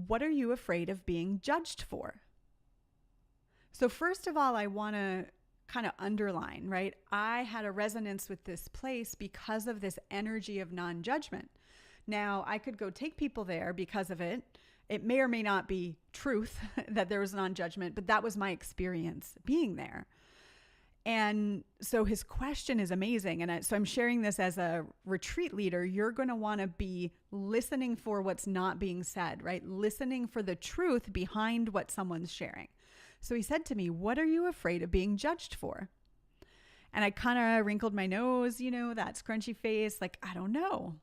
what are you afraid of being judged for? So first of all, I want to kind of underline, right? I had a resonance with this place because of this energy of non-judgment. Now, I could go take people there because of it. It may or may not be truth that there was non-judgment, but that was my experience being there. And so his question is amazing. And so I'm sharing this as a retreat leader. You're going to want to be listening for what's not being said, right? Listening for the truth behind what someone's sharing. So he said to me, what are you afraid of being judged for? And I kind of wrinkled my nose, that scrunchy face, like, I don't know.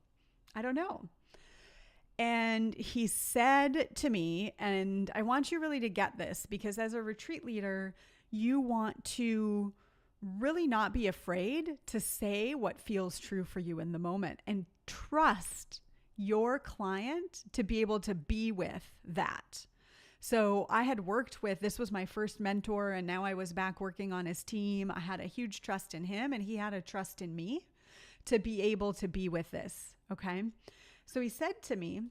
And he said to me, and I want you really to get this, because as a retreat leader, you want to really not be afraid to say what feels true for you in the moment and trust your client to be able to be with that. So I had worked with, this was my first mentor, and now I was back working on his team. I had a huge trust in him, and he had a trust in me to be able to be with this. Okay. So he said to me,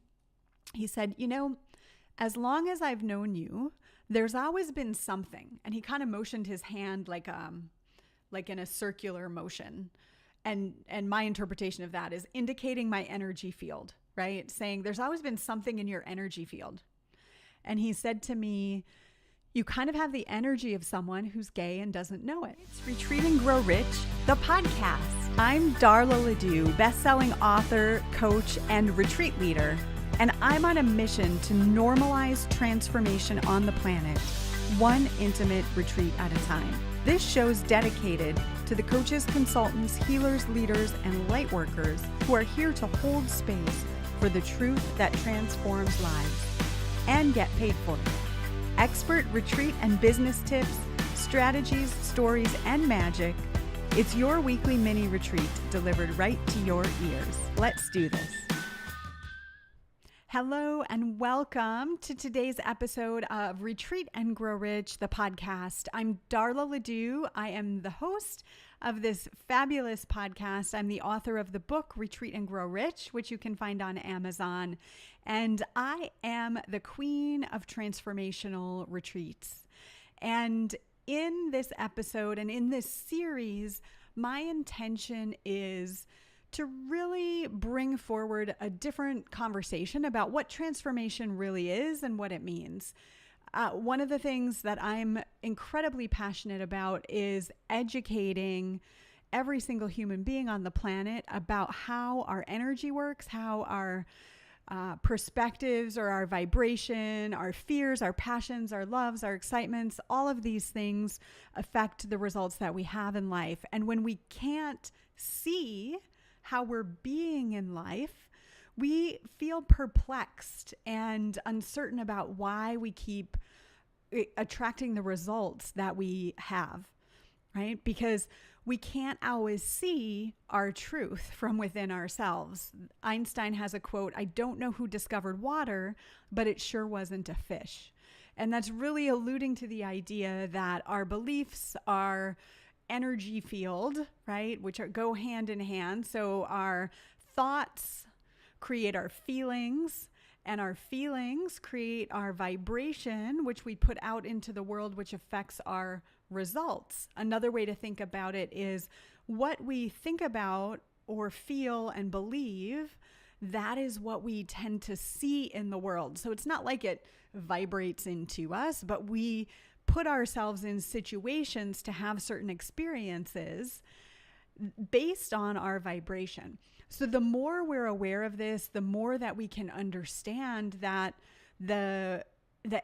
as long as I've known you, there's always been something. And he kind of motioned his hand like in a circular motion. And my interpretation of that is indicating my energy field, right? Saying there's always been something in your energy field. And he said to me, you kind of have the energy of someone who's gay and doesn't know it. It's Retreat and Grow Rich, the podcast. I'm Darla LeDoux, best-selling author, coach, and retreat leader. And I'm on a mission to normalize transformation on the planet, one intimate retreat at a time. This show's dedicated to the coaches, consultants, healers, leaders, and light workers who are here to hold space for the truth that transforms lives and get paid for it. Expert retreat and business tips, strategies, stories, and magic. It's your weekly mini retreat delivered right to your ears. Let's do this. Hello and welcome to today's episode of Retreat and Grow Rich, the podcast. I'm Darla LeDoux. I am the host of this fabulous podcast. I'm the author of the book, Retreat and Grow Rich, which you can find on Amazon. And I am the queen of transformational retreats. And in this episode and in this series, my intention is to really bring forward a different conversation about what transformation really is and what it means. One of the things that I'm incredibly passionate about is educating every single human being on the planet about how our energy works, how our perspectives or our vibration, our fears, our passions, our loves, our excitements, all of these things affect the results that we have in life. And when we can't see how we're being in life, we feel perplexed and uncertain about why we keep attracting the results that we have, right? Because we can't always see our truth from within ourselves. Einstein has a quote, I don't know who discovered water, but it sure wasn't a fish. And that's really alluding to the idea that our beliefs are energy field, right? Which go hand in hand. So our thoughts create our feelings, and our feelings create our vibration, which we put out into the world, which affects our results. Another way to think about it is what we think about or feel and believe, that is what we tend to see in the world. So it's not like it vibrates into us, but we put ourselves in situations to have certain experiences based on our vibration. So the more we're aware of this, the more that we can understand that the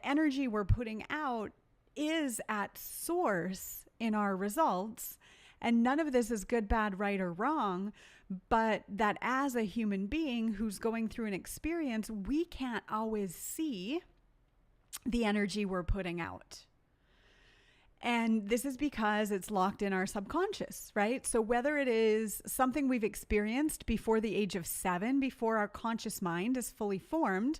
energy we're putting out is at source in our results. And none of this is good, bad, right, or wrong, but that as a human being who's going through an experience, we can't always see the energy we're putting out. And this is because it's locked in our subconscious, right? So whether it is something we've experienced before the age of 7, before our conscious mind is fully formed,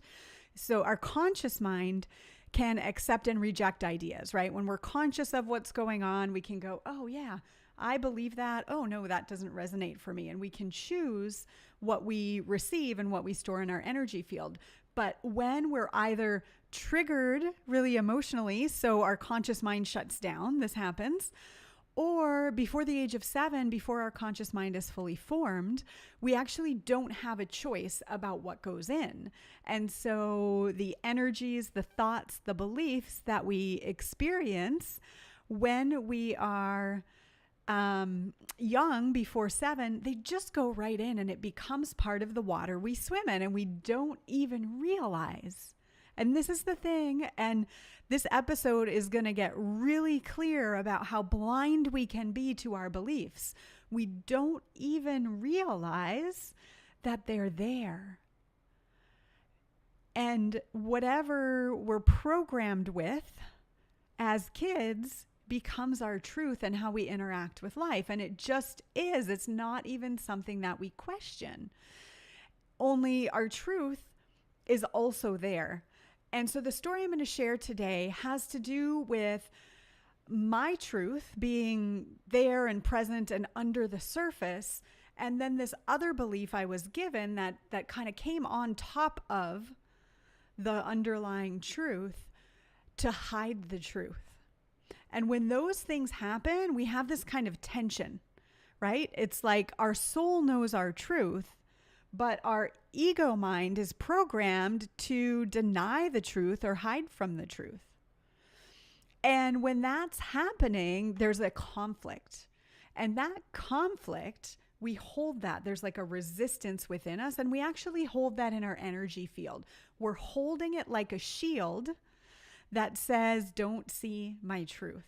so our conscious mind can accept and reject ideas, right? When we're conscious of what's going on, we can go, oh yeah, I believe that. Oh no, that doesn't resonate for me. And we can choose what we receive and what we store in our energy field. But when we're either triggered really emotionally, so our conscious mind shuts down, this happens, or before the age of 7, before our conscious mind is fully formed, we actually don't have a choice about what goes in. And so the energies, the thoughts, the beliefs that we experience when we are young, before 7, they just go right in and it becomes part of the water we swim in and we don't even realize. And this is the thing. And this episode is going to get really clear about how blind we can be to our beliefs. We don't even realize that they're there. And whatever we're programmed with as kids becomes our truth and how we interact with life. And it just is. It's not even something that we question. Only our truth is also there. And so the story I'm going to share today has to do with my truth being there and present and under the surface. And then this other belief I was given that kind of came on top of the underlying truth to hide the truth. And when those things happen, we have this kind of tension, right? It's like our soul knows our truth, but our ego mind is programmed to deny the truth or hide from the truth. And when that's happening, there's a conflict. And that conflict, we hold that. There's like a resistance within us, and we actually hold that in our energy field. We're holding it like a shield that says, don't see my truth.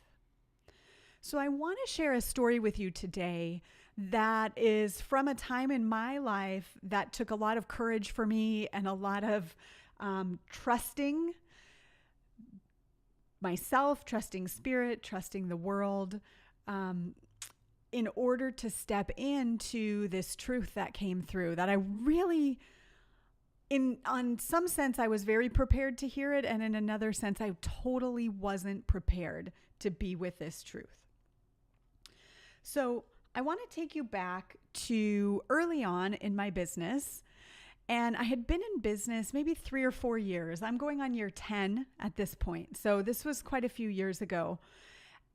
So I want to share a story with you today that is from a time in my life that took a lot of courage for me and a lot of trusting myself, trusting spirit, trusting the world, in order to step into this truth that came through that I really, on some sense, I was very prepared to hear it. And in another sense, I totally wasn't prepared to be with this truth. So I want to take you back to early on in my business. And I had been in business maybe 3 or 4 years. I'm going on year 10 at this point. So this was quite a few years ago.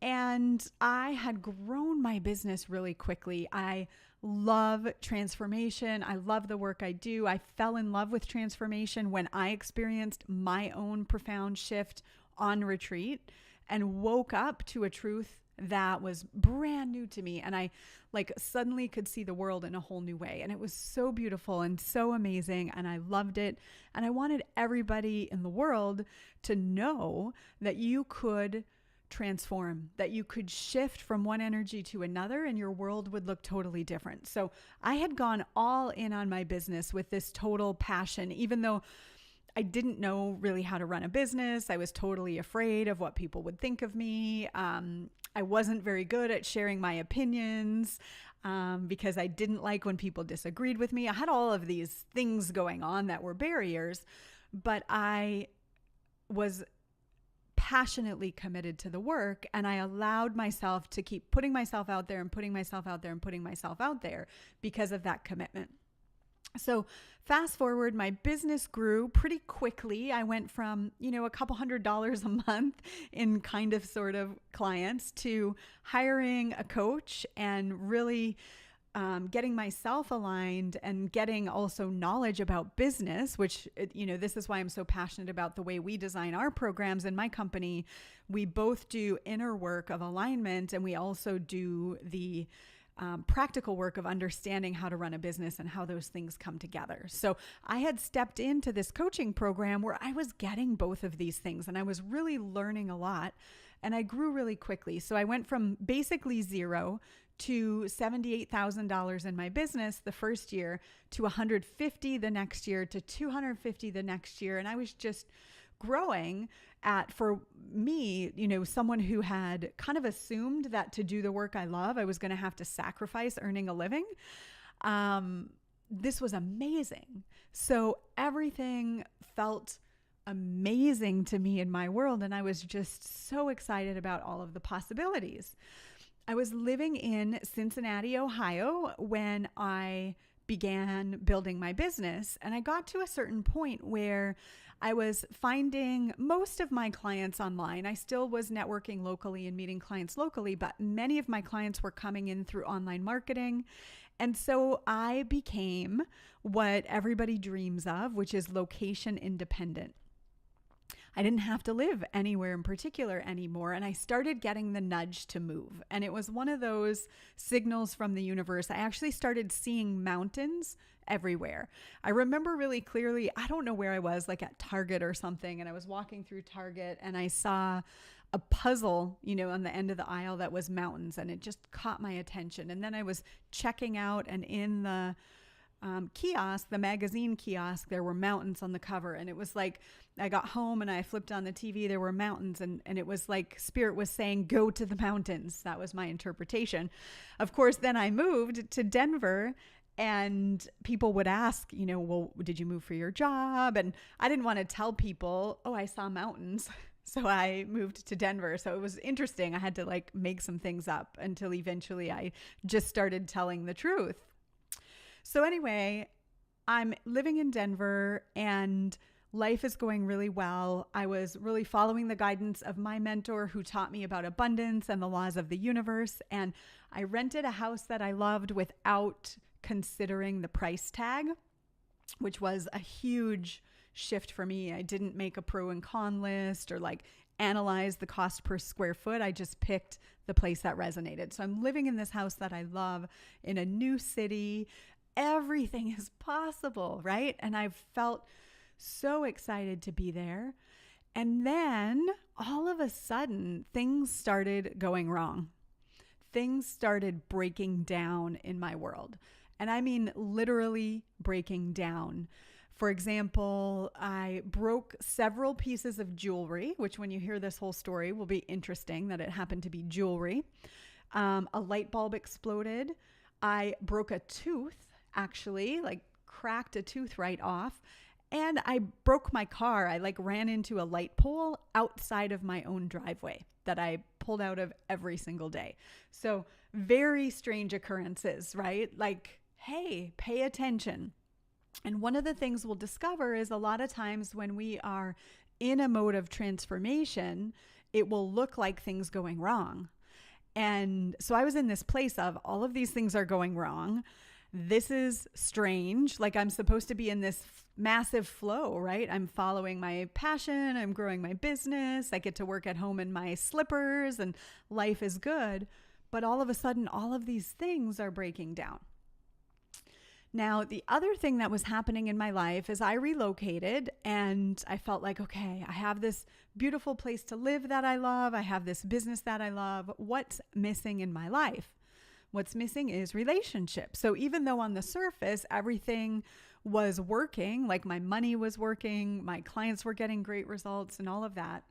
And I had grown my business really quickly. I love transformation. I love the work I do. I fell in love with transformation when I experienced my own profound shift on retreat and woke up to a truth that was brand new to me. And I suddenly could see the world in a whole new way. And it was so beautiful and so amazing. And I loved it. And I wanted everybody in the world to know that you could transform, that you could shift from one energy to another and your world would look totally different. So I had gone all in on my business with this total passion, even though I didn't know really how to run a business. I was totally afraid of what people would think of me. I wasn't very good at sharing my opinions because I didn't like when people disagreed with me. I had all of these things going on that were barriers, but I was passionately committed to the work, and I allowed myself to keep putting myself out there and putting myself out there and putting myself out there because of that commitment. So fast forward, my business grew pretty quickly. I went from, a couple $100s a month in kind of sort of clients to hiring a coach and really getting myself aligned and getting also knowledge about business, which, this is why I'm so passionate about the way we design our programs in my company. We both do inner work of alignment, and we also do the practical work of understanding how to run a business and how those things come together. So I had stepped into this coaching program where I was getting both of these things, and I was really learning a lot, and I grew really quickly. So I went from basically zero to $78,000 in my business the first year, to $150 the next year, to $250 the next year. And I was just growing at, for me, someone who had kind of assumed that to do the work I love, I was going to have to sacrifice earning a living. This was amazing. So everything felt amazing to me in my world. And I was just so excited about all of the possibilities. I was living in Cincinnati, Ohio, when I began building my business. And I got to a certain point where I was finding most of my clients online. I still was networking locally and meeting clients locally, but many of my clients were coming in through online marketing. And so I became what everybody dreams of, which is location independent. I didn't have to live anywhere in particular anymore. And I started getting the nudge to move. And it was one of those signals from the universe. I actually started seeing mountains everywhere. I remember really clearly, I don't know where I was, like at Target or something. And I was walking through Target and I saw a puzzle, on the end of the aisle that was mountains, and it just caught my attention. And then I was checking out, and in the kiosk, the magazine kiosk, there were mountains on the cover. And it was like, I got home and I flipped on the TV, there were mountains, and it was like Spirit was saying, go to the mountains. That was my interpretation. Of course, then I moved to Denver, and people would ask, well, did you move for your job? And I didn't want to tell people, oh, I saw mountains. So I moved to Denver. So it was interesting. I had to make some things up until eventually I just started telling the truth. So anyway, I'm living in Denver and life is going really well. I was really following the guidance of my mentor who taught me about abundance and the laws of the universe. And I rented a house that I loved without considering the price tag, which was a huge shift for me. I didn't make a pro and con list or analyze the cost per square foot. I just picked the place that resonated. So I'm living in this house that I love in a new city. Everything is possible, right? And I've felt so excited to be there. And then all of a sudden, things started going wrong. Things started breaking down in my world. And I mean literally breaking down. For example, I broke several pieces of jewelry, which when you hear this whole story will be interesting that it happened to be jewelry. A light bulb exploded. I broke a tooth, actually, cracked a tooth right off. And I broke my car. I ran into a light pole outside of my own driveway that I pulled out of every single day. So very strange occurrences, right? Hey, pay attention. And one of the things we'll discover is a lot of times when we are in a mode of transformation, it will look like things going wrong. And so I was in this place of all of these things are going wrong. This is strange. I'm supposed to be in this massive flow, right? I'm following my passion. I'm growing my business. I get to work at home in my slippers and life is good. But all of a sudden, all of these things are breaking down. Now, the other thing that was happening in my life is I relocated and I felt like, okay, I have this beautiful place to live that I love. I have this business that I love. What's missing in my life? What's missing is relationships. So even though on the surface, everything was working, my money was working, my clients were getting great results and all of that,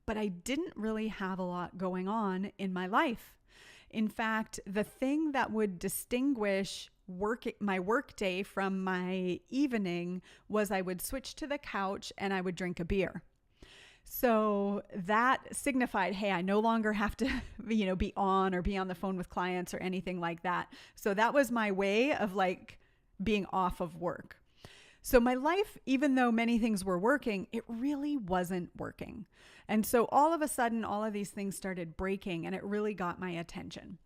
but I didn't really have a lot going on in my life. In fact, the thing that would distinguish my work day from my evening was I would switch to the couch and I would drink a beer. So that signified, hey, I no longer have to, be on or be on the phone with clients or anything like that. So that was my way of being off of work. So my life, even though many things were working, it really wasn't working. And so all of a sudden, all of these things started breaking and it really got my attention.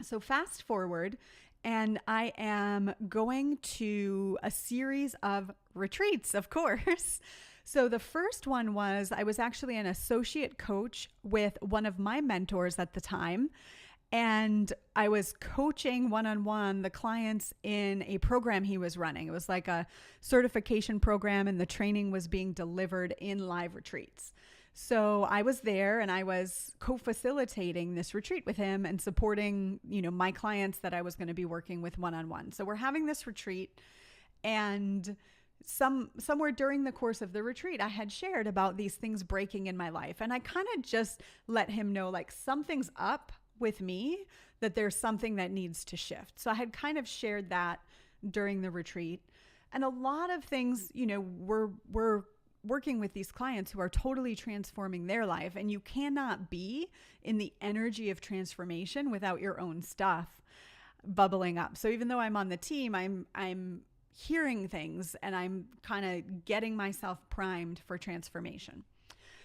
So fast forward, and I am going to a series of retreats, of course. So the first one was, I was actually an associate coach with one of my mentors at the time. And I was coaching one-on-one the clients in a program he was running. It was like a certification program, and the training was being delivered in live retreats. So I was there and I was co-facilitating this retreat with him and supporting, my clients that I was going to be working with one-on-one. So we're having this retreat, and somewhere during the course of the retreat, I had shared about these things breaking in my life. And I kind of just let him know something's up with me, that there's something that needs to shift. So I had kind of shared that during the retreat. And a lot of things, we're working with these clients who are totally transforming their life. And you cannot be in the energy of transformation without your own stuff. bubbling up. So even though I'm on the team, I'm hearing things and I'm kind of getting myself primed for transformation.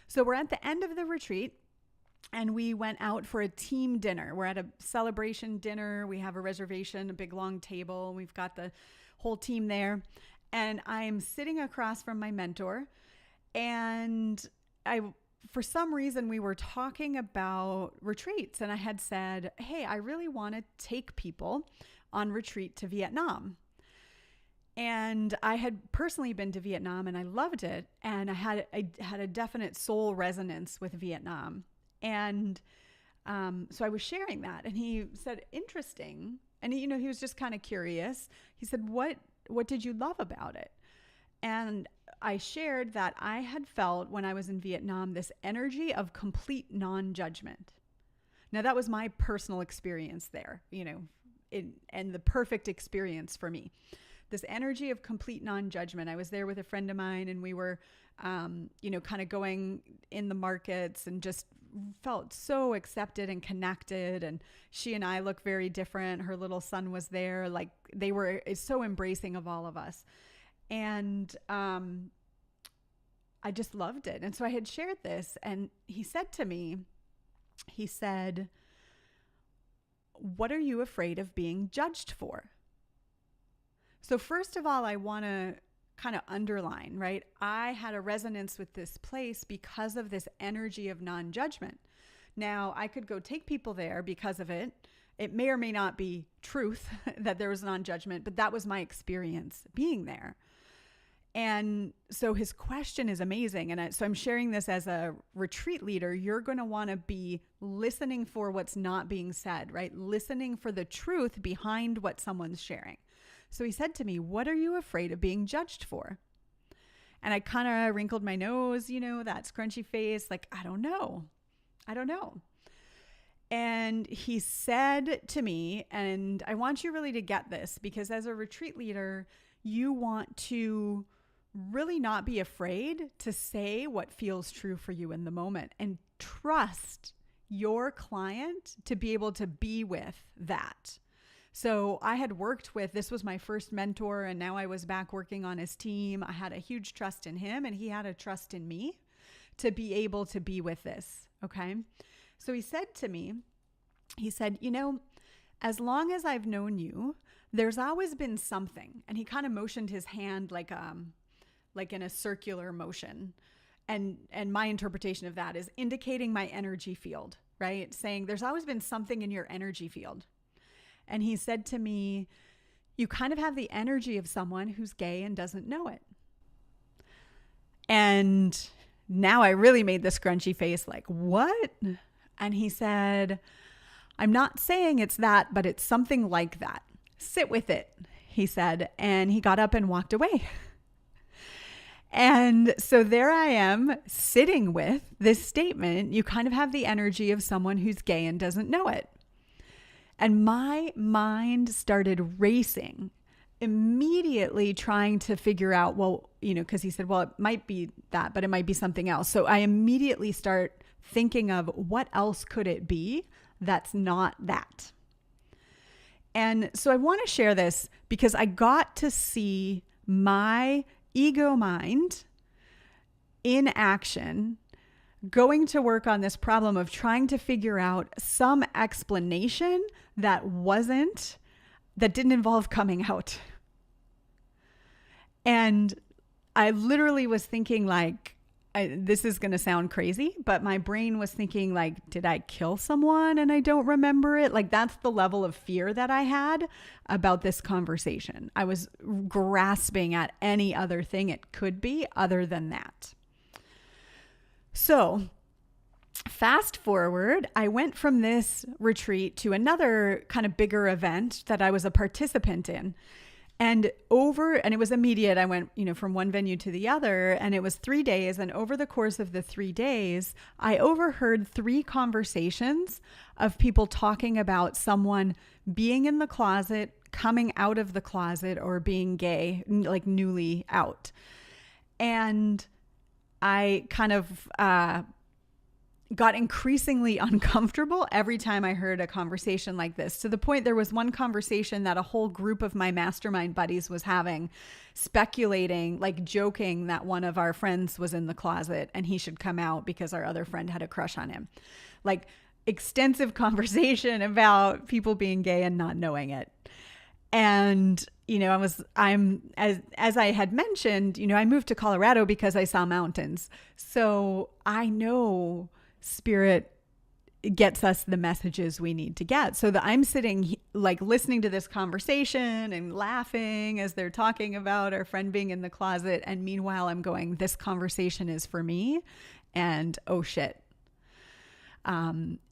So we're at the end of the retreat and we went out for a team dinner. We're at a celebration dinner. We have a reservation, a big long table. We've got the whole team there. And I'm sitting across from my mentor, and for some reason, we were talking about retreats, and I had said, hey, I really want to take people on retreat to Vietnam. And I had personally been to Vietnam and I loved it. And I had a definite soul resonance with Vietnam. And so I was sharing that, and he said, interesting. And he was just kind of curious. He said, what did you love about it? And I shared that I had felt when I was in Vietnam, this energy of complete non-judgment. Now that was my personal experience there, and the perfect experience for me. This energy of complete non-judgment. I was there with a friend of mine, and we were, kind of going in the markets and just felt so accepted and connected. And she and I look very different. Her little son was there. Like they were so embracing of all of us. And I just loved it. And so I had shared this, and he said to me, what are you afraid of being judged for? So first of all, I want to kind of underline, right? I had a resonance with this place because of this energy of non-judgment. Now, I could go take people there because of it. It may or may not be truth that there was non-judgment, but that was my experience being there. And so his question is amazing. And so I'm sharing this as a retreat leader. You're going to want to be listening for what's not being said, right? Listening for the truth behind what someone's sharing. So he said to me, what are you afraid of being judged for? And I kind of wrinkled my nose, that scrunchy face, like, I don't know. And he said to me, and I want you really to get this, because as a retreat leader, you want to really not be afraid to say what feels true for you in the moment and trust your client to be able to be with that. So I had worked with, this was my first mentor, and now I was back working on his team. I had a huge trust in him, and he had a trust in me to be able to be with this. Okay. So he said to me, as long as I've known you, there's always been something. And he kind of motioned his hand like in a circular motion. And my interpretation of that is indicating my energy field, right? Saying there's always been something in your energy field. And he said to me, you kind of have the energy of someone who's gay and doesn't know it. And now I really made the scrunchy face, like, what? And he said, I'm not saying it's that, but it's something like that. Sit with it, he said. And he got up and walked away. And so there I am sitting with this statement. You kind of have the energy of someone who's gay and doesn't know it. And my mind started racing, immediately trying to figure out, because he said, well, it might be that, but it might be something else. So I immediately start thinking of what else could it be that's not that. And so I want to share this because I got to see my ego mind in action, going to work on this problem of trying to figure out some explanation that didn't involve coming out. And I literally was thinking this is going to sound crazy, but my brain was thinking did I kill someone and I don't remember it? That's the level of fear that I had about this conversation. I was grasping at any other thing it could be other than that. So fast forward, I went from this retreat to another kind of bigger event that I was a participant in. And it was immediate. I went, from one venue to the other, and it was 3 days. And over the course of the 3 days, I overheard 3 conversations of people talking about someone being in the closet, coming out of the closet, or being gay, newly out. And I kind of got increasingly uncomfortable every time I heard a conversation like this, to the point there was one conversation that a whole group of my mastermind buddies was having, speculating, like joking that one of our friends was in the closet and he should come out because our other friend had a crush on him. Like extensive conversation about people being gay and not knowing it. And, I'm as I had mentioned, I moved to Colorado because I saw mountains. So I know Spirit gets us the messages we need to get. So that I'm sitting like listening to this conversation and laughing as they're talking about our friend being in the closet. And meanwhile, I'm going, this conversation is for me. And oh shit.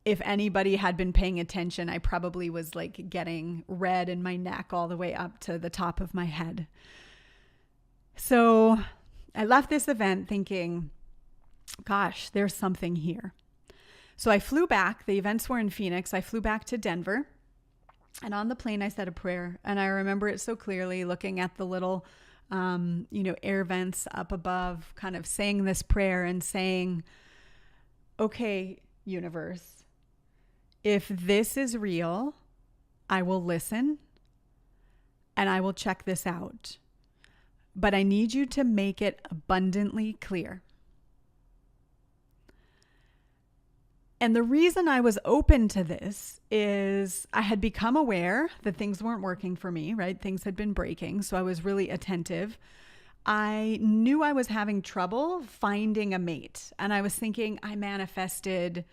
If anybody had been paying attention, I probably was like getting red in my neck all the way up to the top of my head. So I left this event thinking, gosh, there's something here. So I flew back. The events were in Phoenix. I flew back to Denver. And on the plane, I said a prayer. And I remember it so clearly, looking at the little, air vents up above, kind of saying this prayer and saying, okay, universe, if this is real, I will listen and I will check this out. But I need you to make it abundantly clear. And the reason I was open to this is I had become aware that things weren't working for me, right? Things had been breaking. So I was really attentive. I knew I was having trouble finding a mate. And I was thinking, I manifested,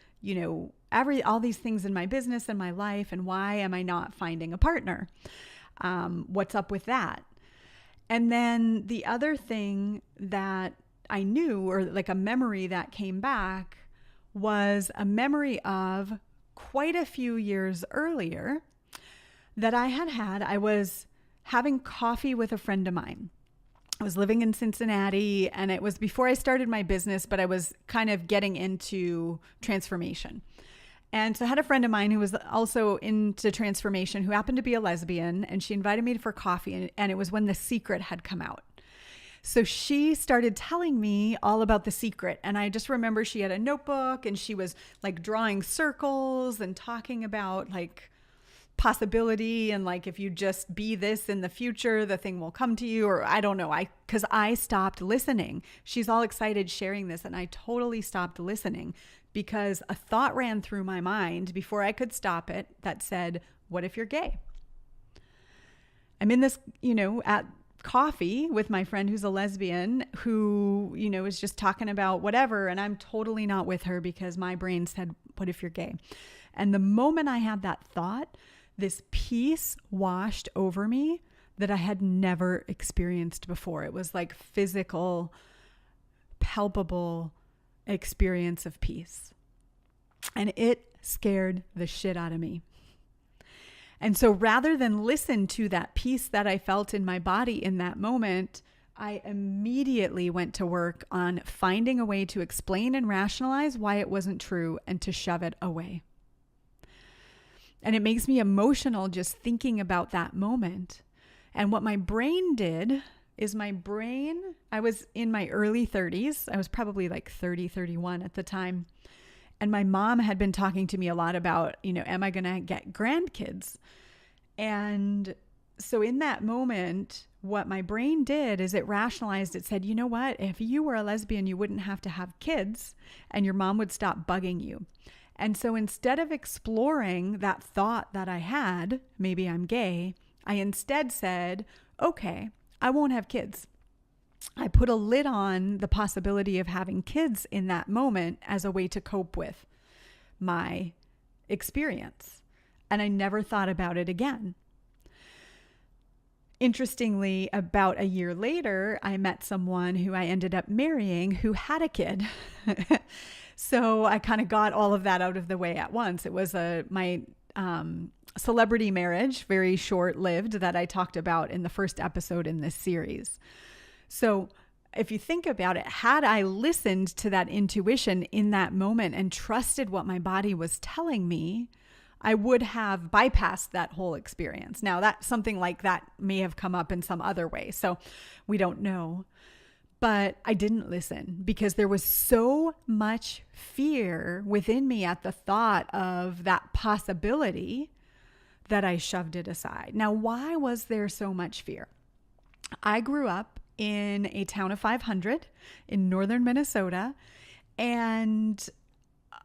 all these things in my business and my life. And why am I not finding a partner? What's up with that? And then the other thing that I knew, or like a memory that came back, was a memory of quite a few years earlier that I was having coffee with a friend of mine. I was living in Cincinnati, and it was before I started my business, but I was kind of getting into transformation. And so I had a friend of mine who was also into transformation, who happened to be a lesbian, and she invited me for coffee, and it was when The Secret had come out. So she started telling me all about The Secret. And I just remember she had a notebook and she was like drawing circles and talking about like possibility and like, if you just be this in the future, the thing will come to you, or I don't know. Because I stopped listening. She's all excited sharing this, and I totally stopped listening because a thought ran through my mind before I could stop it that said, what if you're gay? I'm in this, at coffee with my friend who's a lesbian who, is just talking about whatever. And I'm totally not with her because my brain said, what if you're gay? And the moment I had that thought, this peace washed over me that I had never experienced before. It was like physical, palpable experience of peace. And it scared the shit out of me. And so rather than listen to that peace that I felt in my body in that moment, I immediately went to work on finding a way to explain and rationalize why it wasn't true and to shove it away. And it makes me emotional just thinking about that moment. And what my brain did is I was in my early 30s. I was probably like 30, 31 at the time. And my mom had been talking to me a lot about, am I going to get grandkids? And so in that moment, what my brain did is it rationalized, it said, you know what? If you were a lesbian, you wouldn't have to have kids and your mom would stop bugging you. And so instead of exploring that thought that I had, maybe I'm gay, I instead said, okay, I won't have kids. I put a lid on the possibility of having kids in that moment as a way to cope with my experience. And I never thought about it again. Interestingly, about a year later, I met someone who I ended up marrying who had a kid. So I kind of got all of that out of the way at once. It was my celebrity marriage, very short-lived, that I talked about in the first episode in this series. So if you think about it, had I listened to that intuition in that moment and trusted what my body was telling me, I would have bypassed that whole experience. Now, that something like that may have come up in some other way, so we don't know. But I didn't listen because there was so much fear within me at the thought of that possibility that I shoved it aside. Now, why was there so much fear? I grew up in a town of 500 in northern Minnesota, and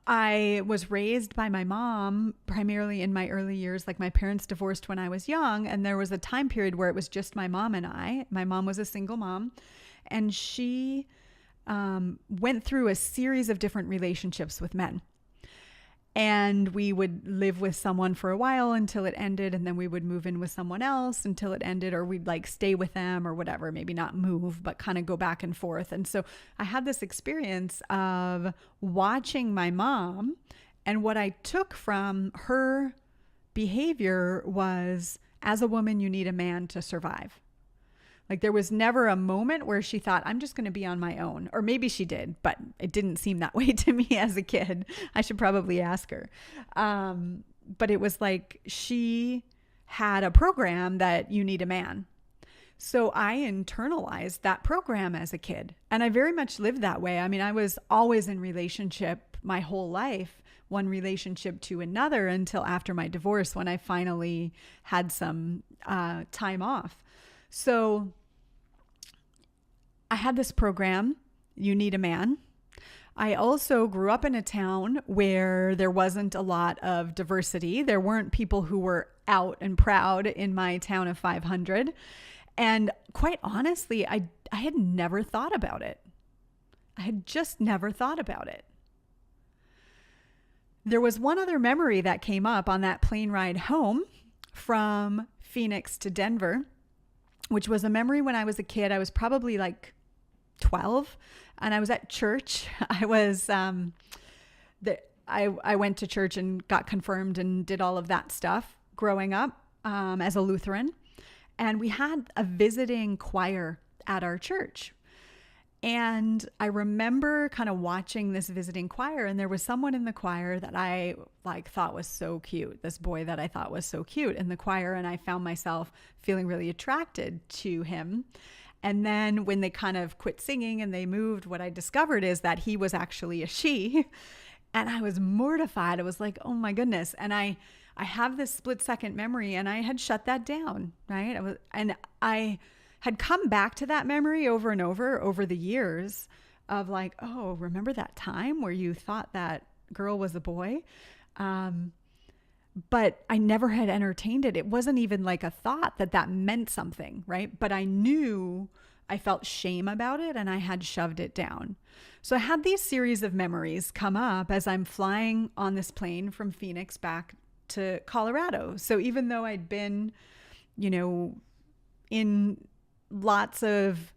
I was raised by my mom primarily in my early years. Like, my parents divorced when I was young, and there was a time period where it was just my mom and I. My mom was a single mom, and she went through a series of different relationships with men. And we would live with someone for a while until it ended, and then we would move in with someone else until it ended, or we'd like stay with them or whatever, maybe not move, but kind of go back and forth. And so I had this experience of watching my mom, and what I took from her behavior was, as a woman, you need a man to survive. Like, there was never a moment where she thought, I'm just going to be on my own. Or maybe she did, but it didn't seem that way to me as a kid. I should probably ask her. But it was like she had a program that you need a man. So I internalized that program as a kid. And I very much lived that way. I mean, I was always in relationship my whole life, one relationship to another, until after my divorce, when I finally had some time off. So I had this program, you need a man. I also grew up in a town where there wasn't a lot of diversity. There weren't people who were out and proud in my town of 500. And quite honestly, I had never thought about it. I had just never thought about it. There was one other memory that came up on that plane ride home from Phoenix to Denver, which was a memory when I was a kid. I was probably like 12, and I was at church. I went to church and got confirmed and did all of that stuff growing up as a Lutheran. And we had a visiting choir at our church. And I remember kind of watching this visiting choir, and there was someone in the choir that I thought was so cute. This boy that I thought was so cute in the choir. And I found myself feeling really attracted to him. And then when they kind of quit singing and they moved, what I discovered is that he was actually a she. And I was mortified. I was like, oh my goodness. And I have this split second memory, and I had shut that down, right? I had come back to that memory over and over the years of like, oh, remember that time where you thought that girl was a boy? But I never had entertained it. It wasn't even like a thought that meant something, right? But I knew I felt shame about it, and I had shoved it down. So I had these series of memories come up as I'm flying on this plane from Phoenix back to Colorado. So even though I'd been, in lots of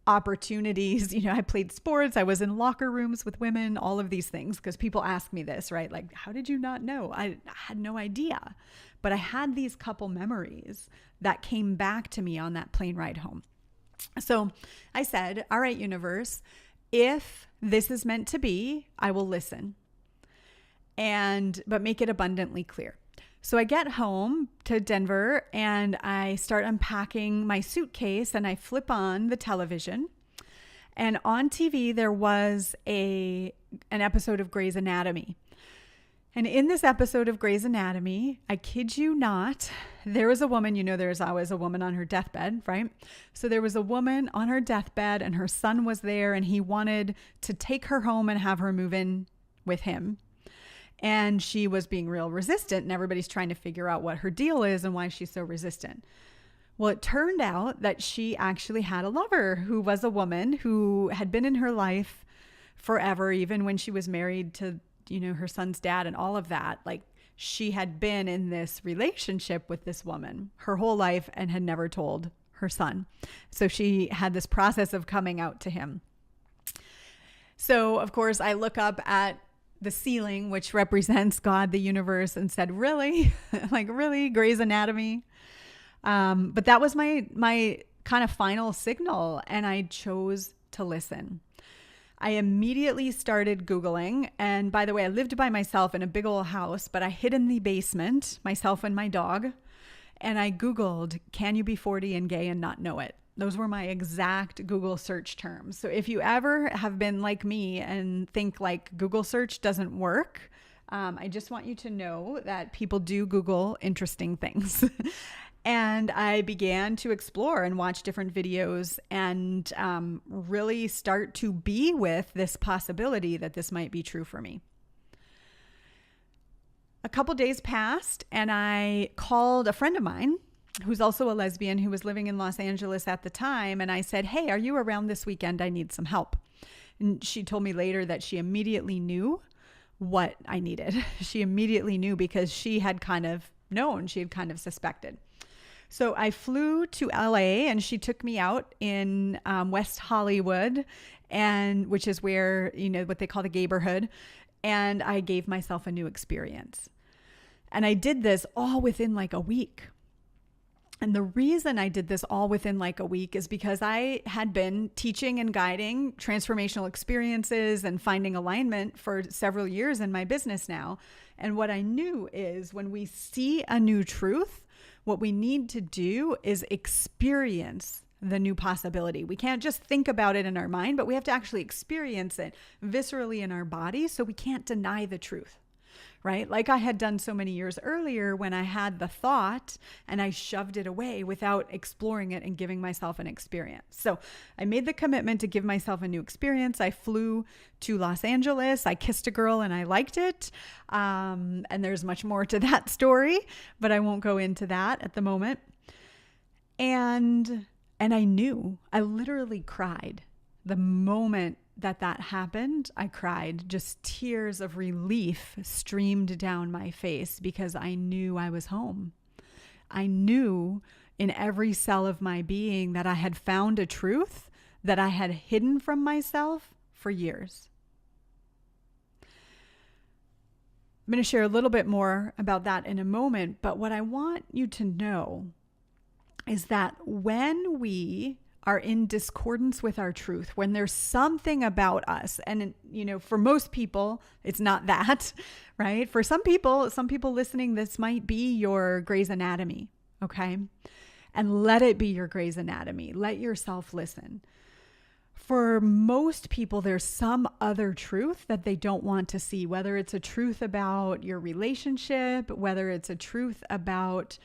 opportunities, I played sports, I was in locker rooms with women, all of these things, because people ask me this, right? Like, how did you not know? I had no idea. But I had these couple memories that came back to me on that plane ride home. So I said, all right, universe, if this is meant to be, I will listen. But make it abundantly clear. So I get home to Denver, and I start unpacking my suitcase, and I flip on the television. And on TV, there was an episode of Grey's Anatomy. And in this episode of Grey's Anatomy, I kid you not, there was a woman, there's always a woman on her deathbed, right? So there was a woman on her deathbed, and her son was there, and he wanted to take her home and have her move in with him. And she was being real resistant, and everybody's trying to figure out what her deal is and why she's so resistant. Well, it turned out that she actually had a lover who was a woman who had been in her life forever, even when she was married to, her son's dad and all of that. Like, she had been in this relationship with this woman her whole life and had never told her son. So she had this process of coming out to him. So, of course, I look up at the ceiling, which represents God, the universe, and said, really? Like, really? Grey's Anatomy? But that was my kind of final signal, and I chose to listen. I immediately started Googling. And by the way, I lived by myself in a big old house, but I hid in the basement, myself and my dog. And I Googled, can you be 40 and gay and not know it? Those were my exact Google search terms. So if you ever have been like me and think like Google search doesn't work, I just want you to know that people do Google interesting things. And I began to explore and watch different videos and really start to be with this possibility that this might be true for me. A couple days passed and I called a friend of mine who's also a lesbian who was living in Los Angeles at the time. And I said, hey, are you around this weekend? I need some help. And she told me later that she immediately knew what I needed. She immediately knew because she had kind of known, she had kind of suspected. So I flew to LA and she took me out in West Hollywood, and which is where, what they call the gayborhood. And I gave myself a new experience. And I did this all within like a week. And the reason I did this all within like a week is because I had been teaching and guiding transformational experiences and finding alignment for several years in my business now. And what I knew is when we see a new truth, what we need to do is experience the new possibility. We can't just think about it in our mind, but we have to actually experience it viscerally in our body, so we can't deny the truth. Right? Like I had done so many years earlier when I had the thought and I shoved it away without exploring it and giving myself an experience. So I made the commitment to give myself a new experience. I flew to Los Angeles. I kissed a girl and I liked it. And there's much more to that story, but I won't go into that at the moment. And I literally cried the moment that happened. I cried. Just tears of relief streamed down my face because I knew I was home. I knew in every cell of my being that I had found a truth that I had hidden from myself for years. I'm going to share a little bit more about that in a moment, but what I want you to know is that when we are in discordance with our truth, when there's something about us, and for most people, it's not that, right? For some people listening, this might be your Grey's Anatomy, okay? And let it be your Grey's Anatomy. Let yourself listen. For most people, there's some other truth that they don't want to see, whether it's a truth about your relationship, whether it's a truth about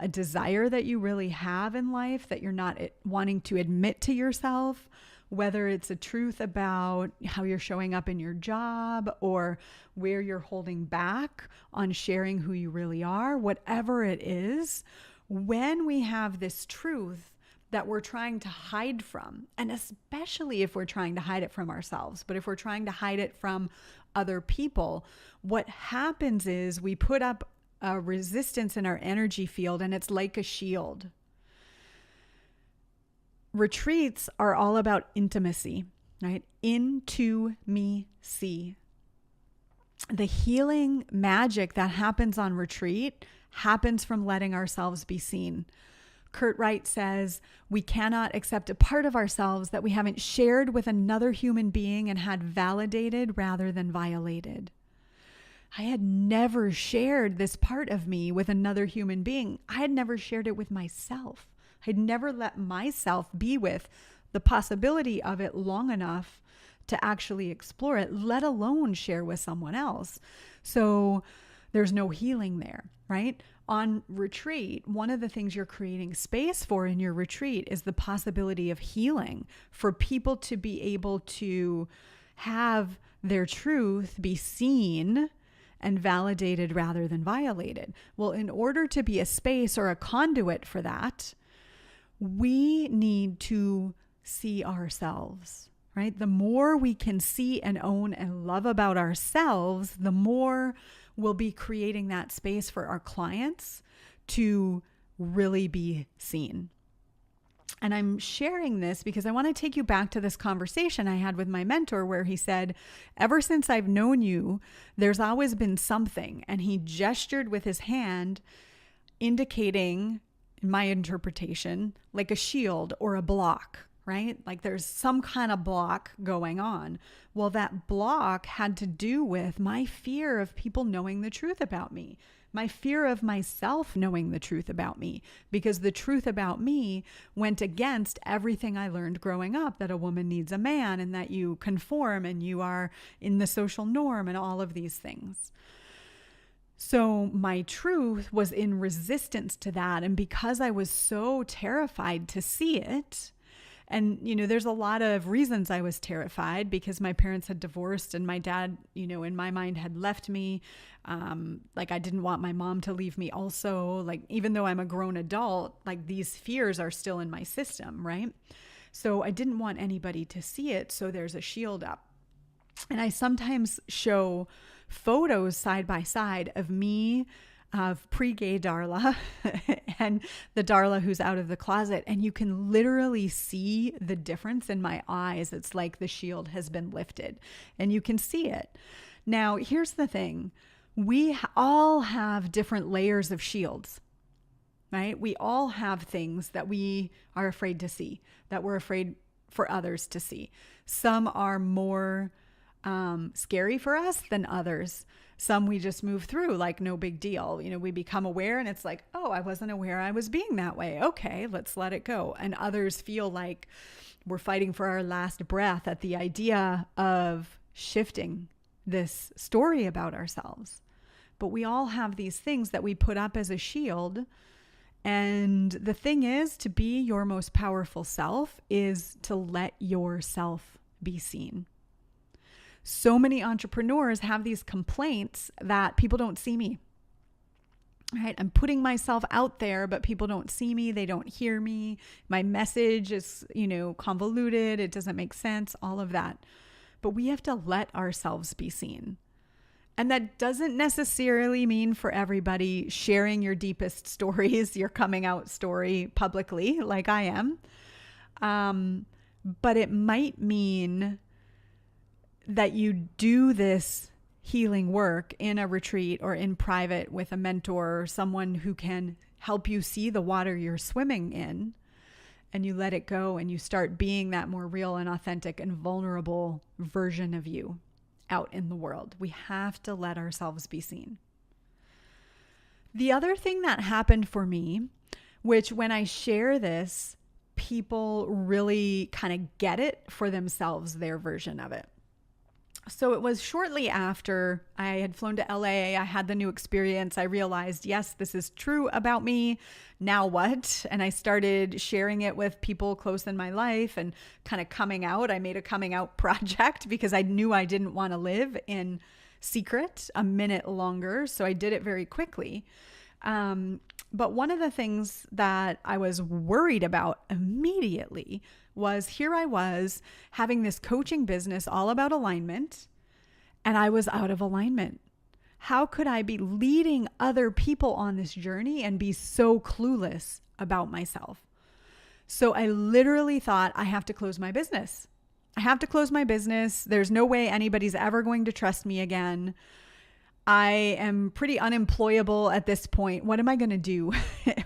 a desire that you really have in life that you're not wanting to admit to yourself, whether it's a truth about how you're showing up in your job or where you're holding back on sharing who you really are, whatever it is, when we have this truth that we're trying to hide from, and especially if we're trying to hide it from ourselves, but if we're trying to hide it from other people, what happens is we put up a resistance in our energy field, and it's like a shield. Retreats are all about intimacy, right? Into me, see. The healing magic that happens on retreat happens from letting ourselves be seen. Kurt Wright says, we cannot accept a part of ourselves that we haven't shared with another human being and had validated rather than violated. I had never shared this part of me with another human being. I had never shared it with myself. I'd never let myself be with the possibility of it long enough to actually explore it, let alone share with someone else. So there's no healing there, right? On retreat, one of the things you're creating space for in your retreat is the possibility of healing, for people to be able to have their truth be seen and validated rather than violated. Well, in order to be a space or a conduit for that, we need to see ourselves, right? The more we can see and own and love about ourselves, the more we'll be creating that space for our clients to really be seen. And I'm sharing this because I want to take you back to this conversation I had with my mentor where he said, ever since I've known you, there's always been something. And he gestured with his hand, indicating, in my interpretation, like a shield or a block, right? Like there's some kind of block going on. Well, that block had to do with my fear of people knowing the truth about me, my fear of myself knowing the truth about me, because the truth about me went against everything I learned growing up, that a woman needs a man and that you conform and you are in the social norm and all of these things. So my truth was in resistance to that. And because I was so terrified to see it, and, there's a lot of reasons I was terrified, because my parents had divorced and my dad, in my mind had left me. I didn't want my mom to leave me also. Even though I'm a grown adult, these fears are still in my system, right? So I didn't want anybody to see it. So there's a shield up. And I sometimes show photos side by side of me, of pre-gay Darla and the Darla who's out of the closet. And you can literally see the difference in my eyes. It's like the shield has been lifted and you can see it. Now, here's the thing. We all have different layers of shields, right? We all have things that we are afraid to see, that we're afraid for others to see. Some are more scary for us than others. Some we just move through like no big deal. We become aware and it's like, oh, I wasn't aware I was being that way. Okay, let's let it go. And others feel like we're fighting for our last breath at the idea of shifting this story about ourselves. But we all have these things that we put up as a shield. And the thing is, to be your most powerful self is to let yourself be seen. So many entrepreneurs have these complaints that people don't see me, right? I'm putting myself out there, but people don't see me. They don't hear me. My message is, convoluted. It doesn't make sense, all of that. But we have to let ourselves be seen. And that doesn't necessarily mean for everybody sharing your deepest stories, your coming out story publicly, like I am. But it might mean that you do this healing work in a retreat or in private with a mentor or someone who can help you see the water you're swimming in, and you let it go and you start being that more real and authentic and vulnerable version of you out in the world. We have to let ourselves be seen. The other thing that happened for me, which when I share this, people really kind of get it for themselves, their version of it. So it was shortly after I had flown to LA, I had the new experience. I realized, yes, this is true about me. Now what? And I started sharing it with people close in my life and kind of coming out. I made a coming out project because I knew I didn't want to live in secret a minute longer. So I did it very quickly. But one of the things that I was worried about immediately was, here I was having this coaching business all about alignment, and I was out of alignment. How could I be leading other people on this journey and be so clueless about myself? So I literally thought, I have to close my business. I have to close my business. There's no way anybody's ever going to trust me again. I am pretty unemployable at this point. What am I going to do?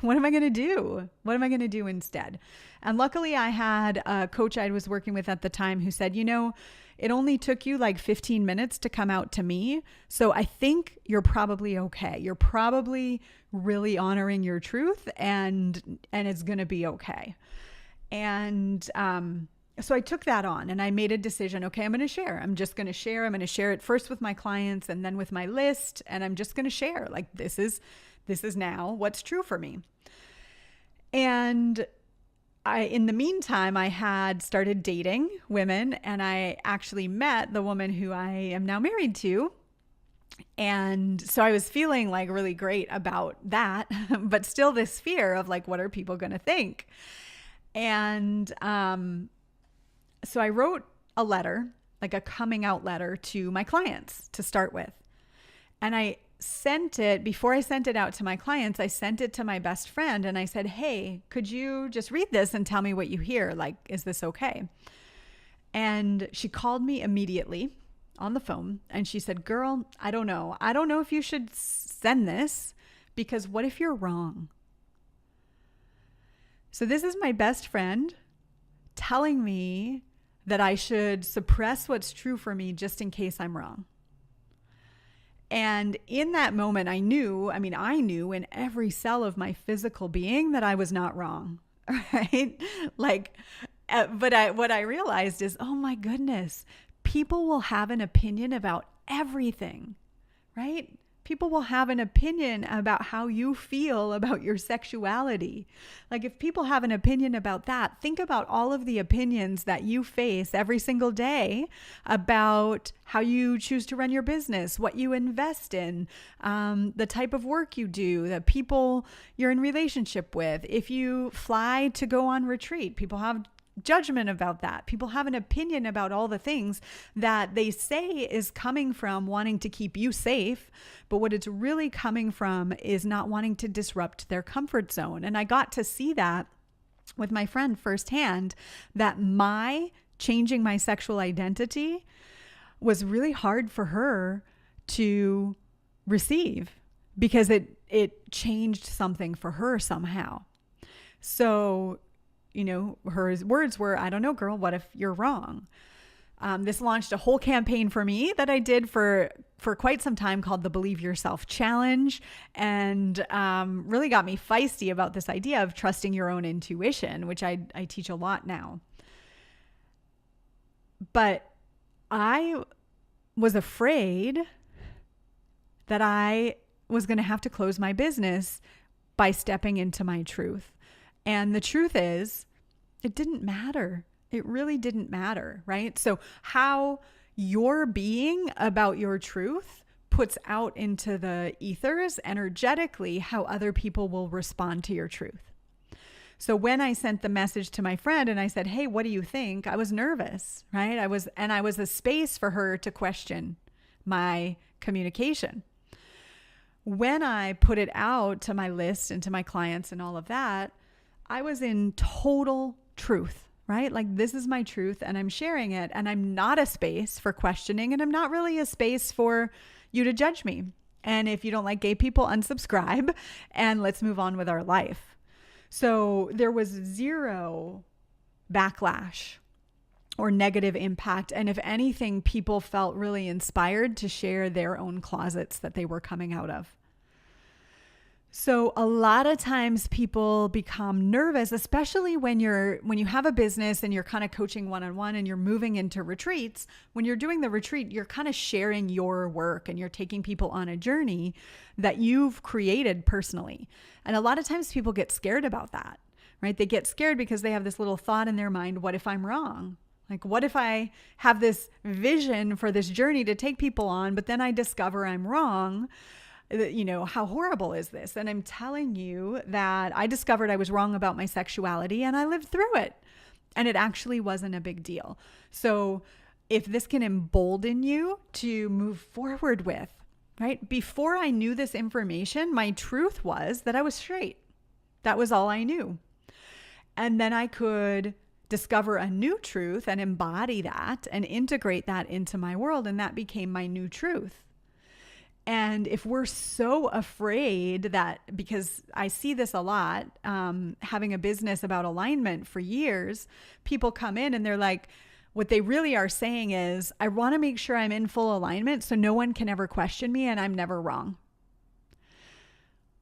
What am I going to do? What am I going to do instead? And luckily I had a coach I was working with at the time who said, it only took you like 15 minutes to come out to me. So I think you're probably okay. You're probably really honoring your truth and it's going to be okay. And, so I took that on and I made a decision. Okay, I'm going to share. I'm just going to share. I'm going to share it first with my clients and then with my list. And I'm just going to share, like, this is now what's true for me. And in the meantime, I had started dating women, and I actually met the woman who I am now married to. And so I was feeling like really great about that, but still this fear of like, what are people going to think? And, so I wrote a letter, like a coming out letter to my clients to start with. And I sent it, before I sent it out to my clients, I sent it to my best friend and I said, hey, could you just read this and tell me what you hear? Like, is this okay? And she called me immediately on the phone and she said, girl, I don't know. I don't know if you should send this, because what if you're wrong? So this is my best friend telling me that I should suppress what's true for me just in case I'm wrong. And in that moment, I knew in every cell of my physical being that I was not wrong, right? What I realized is, oh my goodness, people will have an opinion about everything, right? People will have an opinion about how you feel about your sexuality. Like if people have an opinion about that, think about all of the opinions that you face every single day about how you choose to run your business, what you invest in, the type of work you do, the people you're in relationship with. If you fly to go on retreat, people have judgment about that. People have an opinion about all the things that they say is coming from wanting to keep you safe, but what it's really coming from is not wanting to disrupt their comfort zone. And I got to see that with my friend firsthand, that my changing my sexual identity was really hard for her to receive because it changed something for her somehow. So her words were, I don't know, girl, what if you're wrong? This launched a whole campaign for me that I did for quite some time called the Believe Yourself Challenge, and really got me feisty about this idea of trusting your own intuition, which I teach a lot now. But I was afraid that I was going to have to close my business by stepping into my truth. And the truth is, it didn't matter. It really didn't matter, right? So how your being about your truth puts out into the ethers energetically how other people will respond to your truth. So when I sent the message to my friend and I said, hey, what do you think? I was nervous, right? I was a space for her to question my communication. When I put it out to my list and to my clients and all of that, I was in total truth, right? Like this is my truth and I'm sharing it, and I'm not a space for questioning, and I'm not really a space for you to judge me. And if you don't like gay people, unsubscribe and let's move on with our life. So there was zero backlash or negative impact. And if anything, people felt really inspired to share their own closets that they were coming out of. So a lot of times people become nervous, especially when you have a business and you're kind of coaching one-on-one and you're moving into retreats. When you're doing the retreat, you're kind of sharing your work and you're taking people on a journey that you've created personally. And a lot of times people get scared about that, right? They get scared because they have this little thought in their mind, what if I'm wrong? Like, what if I have this vision for this journey to take people on, but then I discover I'm wrong? How horrible is this? And I'm telling you that I discovered I was wrong about my sexuality and I lived through it. And it actually wasn't a big deal. So if this can embolden you to move forward with, right? Before I knew this information, my truth was that I was straight. That was all I knew. And then I could discover a new truth and embody that and integrate that into my world. And that became my new truth. And if we're so afraid that, because I see this a lot, having a business about alignment for years, people come in and they're like, what they really are saying is, I want to make sure I'm in full alignment so no one can ever question me and I'm never wrong.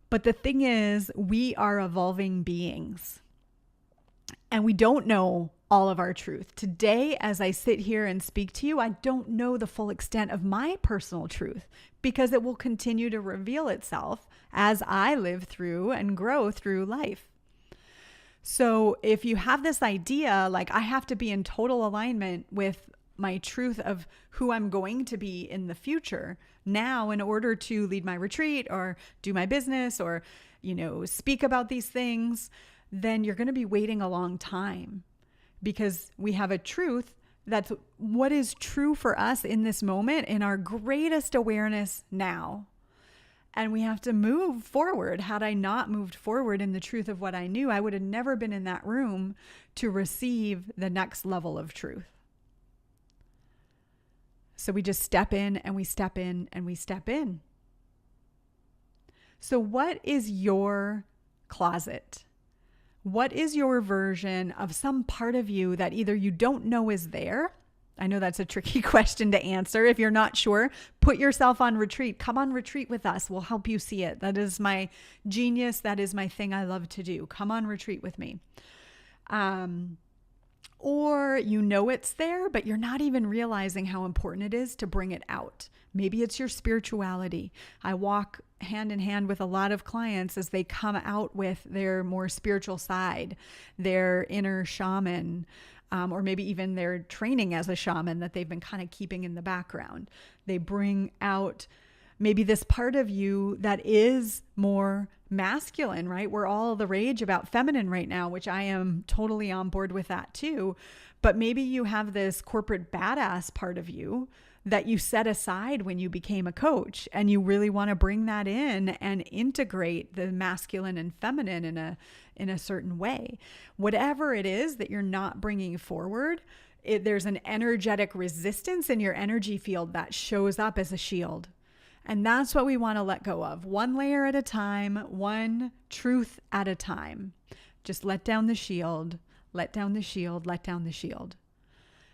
But the thing is, we are evolving beings and we don't know all of our truth. Today, as I sit here and speak to you, I don't know the full extent of my personal truth because it will continue to reveal itself as I live through and grow through life. So if you have this idea, like I have to be in total alignment with my truth of who I'm going to be in the future now in order to lead my retreat or do my business or, speak about these things, then you're going to be waiting a long time. Because we have a truth that's what is true for us in this moment, in our greatest awareness now. And we have to move forward. Had I not moved forward in the truth of what I knew, I would have never been in that room to receive the next level of truth. So we just step in and we step in and we step in. So what is your closet? What is your version of some part of you that either you don't know is there I know that's a tricky question to answer. If you're not sure, put yourself on retreat. Come on retreat with us. We'll help you see it. That is my genius. That is my thing I love to do. Come on retreat with me. Or you know it's there, but you're not even realizing how important it is to bring it out. Maybe it's your spirituality. I walk hand in hand with a lot of clients as they come out with their more spiritual side, their inner shaman, or maybe even their training as a shaman that they've been kind of keeping in the background. They bring out maybe this part of you that is more masculine, right? We're all the rage about feminine right now, which I am totally on board with that too. But maybe you have this corporate badass part of you that you set aside when you became a coach, and you really want to bring that in and integrate the masculine and feminine in a certain way. Whatever it is that you're not bringing forward, there's an energetic resistance in your energy field that shows up as a shield. And that's what we want to let go of. One layer at a time, one truth at a time. Just let down the shield, let down the shield, let down the shield.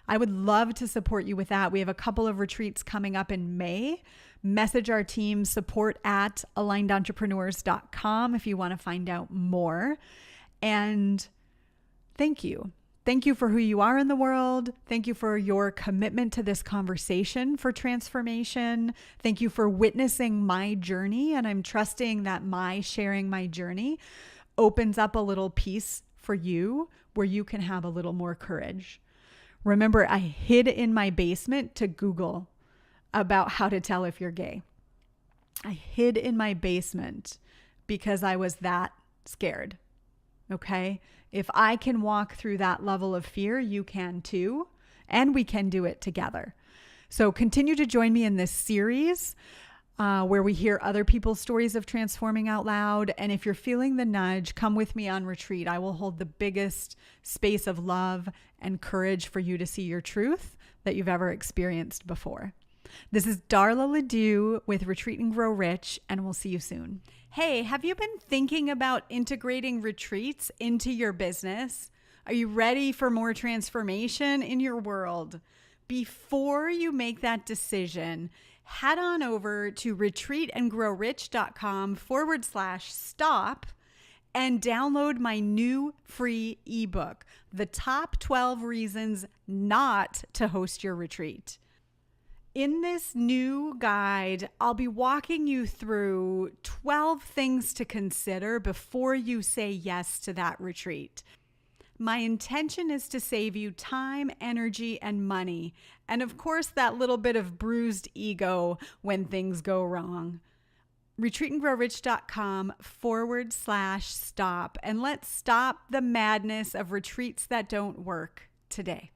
I would love to support you with that. We have a couple of retreats coming up in May. Message our team, support@alignedentrepreneurs.com if you want to find out more. And thank you. Thank you for who you are in the world. Thank you for your commitment to this conversation for transformation. Thank you for witnessing my journey. And I'm trusting that my sharing my journey opens up a little piece for you where you can have a little more courage. Remember, I hid in my basement to Google about how to tell if you're gay. I hid in my basement because I was that scared. Okay? If I can walk through that level of fear, you can too, and we can do it together. So continue to join me in this series where we hear other people's stories of transforming out loud. And if you're feeling the nudge, come with me on retreat. I will hold the biggest space of love and courage for you to see your truth that you've ever experienced before. This is Darla LeDoux with Retreat and Grow Rich, and we'll see you soon. Hey, have you been thinking about integrating retreats into your business? Are you ready for more transformation in your world? Before you make that decision, head on over to retreatandgrowrich.com/stop and download my new free ebook, The Top 12 Reasons Not to Host Your Retreat. In this new guide, I'll be walking you through 12 things to consider before you say yes to that retreat. My intention is to save you time, energy, and money. And of course, that little bit of bruised ego when things go wrong. retreatandgrowrich.com/stop. And let's stop the madness of retreats that don't work today.